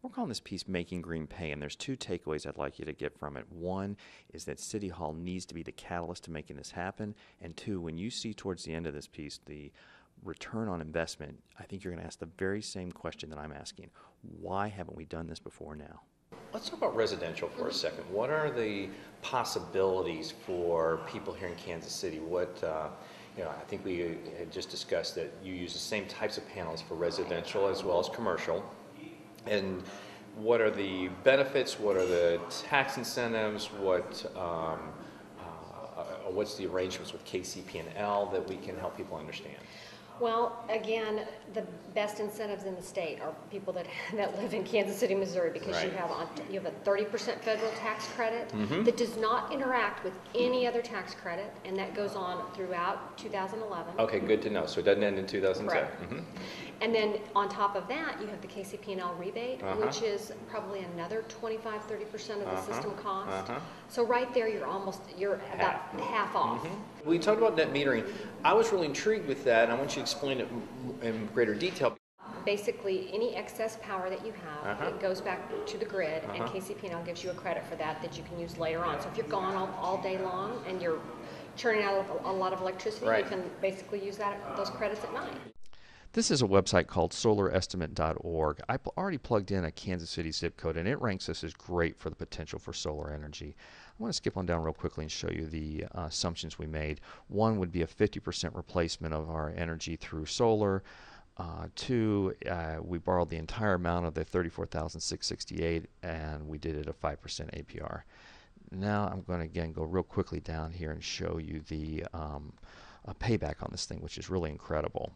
We're calling this piece Making Green Pay, and there's two takeaways I'd like you to get from it. One is that City Hall needs to be the catalyst to making this happen, and two, when you see towards the end of this piece the return on investment, I think you're going to ask the very same question that I'm asking. Why haven't we done this before now? Let's talk about residential for a second. What are the possibilities for people here in Kansas City? I think we had just discussed that you use the same types of panels for residential as well as commercial. And what are the benefits? What are the tax incentives? What's the arrangements with KCPL that we can help people understand? Well, again, the best incentives in the state are people that live in Kansas City, Missouri, because Right. you have a 30% federal tax credit Mm-hmm. that does not interact with any other tax credit, and that goes on throughout 2011. Okay, good to know. So it doesn't end in 2010. Correct. Mm-hmm. And then on top of that, you have the KCPL rebate, Uh-huh. which is probably another 25-30% of the Uh-huh. system cost. Uh-huh. So right there, you're about half off. Mm-hmm. We talked about net metering. I was really intrigued with that, and I want you to explain it in greater detail. Basically, any excess power that you have, Uh-huh. it goes back to the grid, and Uh-huh. KCPL gives you a credit for that you can use later on. So if you're gone all day long and you're churning out a lot of electricity, Right. you can basically use those credits at night. This is a website called solarestimate.org. I already plugged in a Kansas City zip code, and it ranks us as great for the potential for solar energy. I want to skip on down real quickly and show you the assumptions we made. One would be a 50% replacement of our energy through solar. Two, we borrowed the entire amount of the $34,668, and we did it at 5% APR. Now I'm going to again go real quickly down here and show you the payback on this thing, which is really incredible.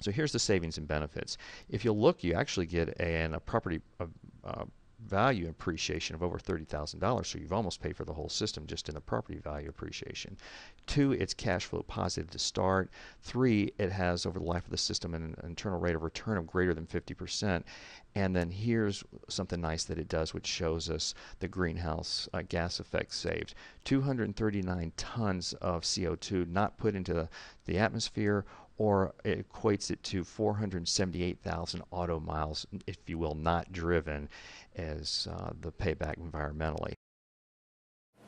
So here's the savings and benefits. If you look, you actually get a property value appreciation of over $30,000, so you've almost paid for the whole system just in the property value appreciation. Two, it's cash flow positive to start. Three, it has over the life of the system an internal rate of return of greater than 50%. And then here's something nice that it does, which shows us the greenhouse gas effect saved. 239 tons of CO2 not put into the atmosphere, or it equates it to 478,000 auto miles, if you will, not driven, as the payback environmentally.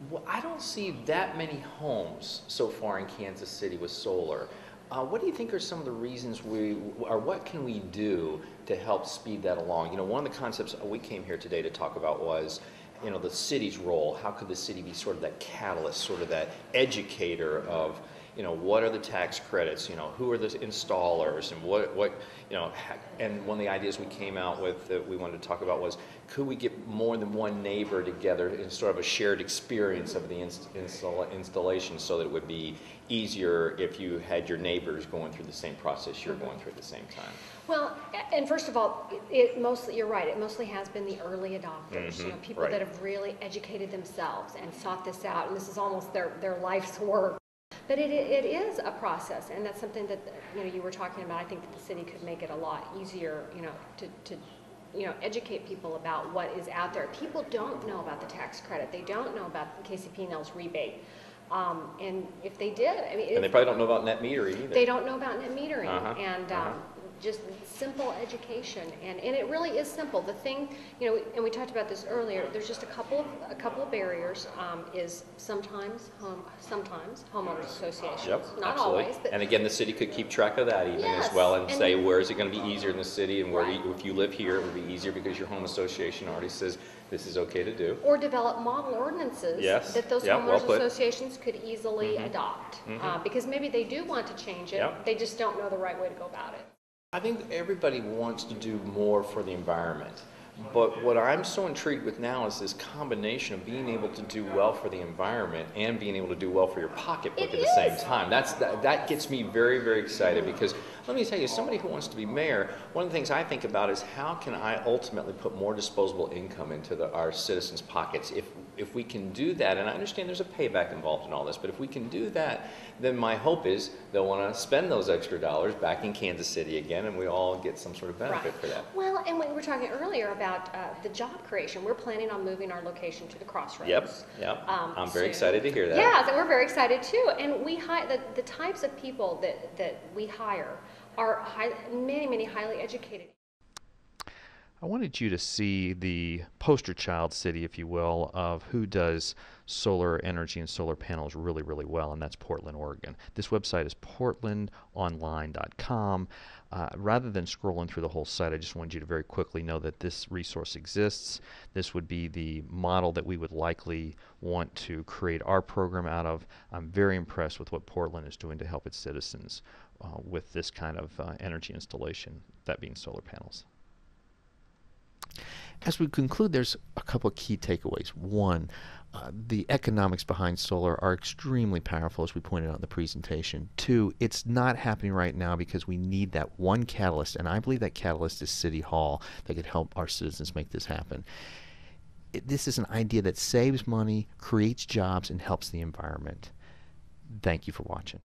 Well, I don't see that many homes so far in Kansas City with solar. What do you think are some of the reasons what can we do to help speed that along? You know, one of the concepts we came here today to talk about was, you know, the city's role. How could the city be sort of that catalyst, sort of that educator of, you know, what are the tax credits, you know, who are the installers, and and one of the ideas we came out with that we wanted to talk about was, could we get more than one neighbor together in sort of a shared experience of the installation, so that it would be easier if you had your neighbors going through the same process you're going through at the same time? Well, and first of all, you're right, it mostly has been the early adopters, Mm-hmm. you know, people Right. that have really educated themselves and sought this out, and this is almost their life's work. But it is a process, and that's something that, you know, you were talking about. I think that the city could make it a lot easier, you know, to educate people about what is out there. People don't know about the tax credit. They don't know about KCPL's rebate. And if they did, I mean, And they probably don't know about net metering either. they don't know about net metering, Uh-huh, and uh-huh. just simple education, and it really is simple. The thing, you know, and we talked about this earlier. There's just a couple of barriers. Is sometimes homeowners associations, Yep, not absolutely. always, but And again, the city could keep track of that even Yes, as well, and and- say, where is it going to be easier in the city, and where Right. if you live here, it would be easier because your home association already says this is okay to do. or develop model ordinances Yes, that those yeah, well homeowners put. associations could easily adopt, because maybe they do want to change it. Yep. They just don't know the right way to go about it. I think everybody wants to do more for the environment. But what I'm so intrigued with now is this combination of being able to do well for the environment and being able to do well for your pocketbook It at the same is. time. That gets me very, very excited, because let me tell you, somebody who wants to be mayor, one of the things I think about is, how can I ultimately put more disposable income into our citizens' pockets? If we can do that, and I understand there's a payback involved in all this, but if we can do that, then my hope is they'll want to spend those extra dollars back in Kansas City again, and we all get some sort of benefit for that. Well, and we were talking earlier about the job creation. We're planning on moving our location to the Crossroads. Yep. I'm very soon. excited to hear that. Yeah, so we're very excited too. And we the types of people that we hire are many highly educated. I wanted you to see the poster child city, if you will, of who does solar energy and solar panels really, really well, and that's Portland, Oregon. This website is portlandonline.com. Rather than scrolling through the whole site, I just wanted you to very quickly know that this resource exists. This would be the model that we would likely want to create our program out of. I'm very impressed with what Portland is doing to help its citizens with this kind of energy installation, that being solar panels. As we conclude, there's a couple of key takeaways. One, the economics behind solar are extremely powerful, as we pointed out in the presentation. Two, it's not happening right now because we need that one catalyst, and I believe that catalyst is City Hall that could help our citizens make this happen. This is an idea that saves money, creates jobs, and helps the environment. Thank you for watching.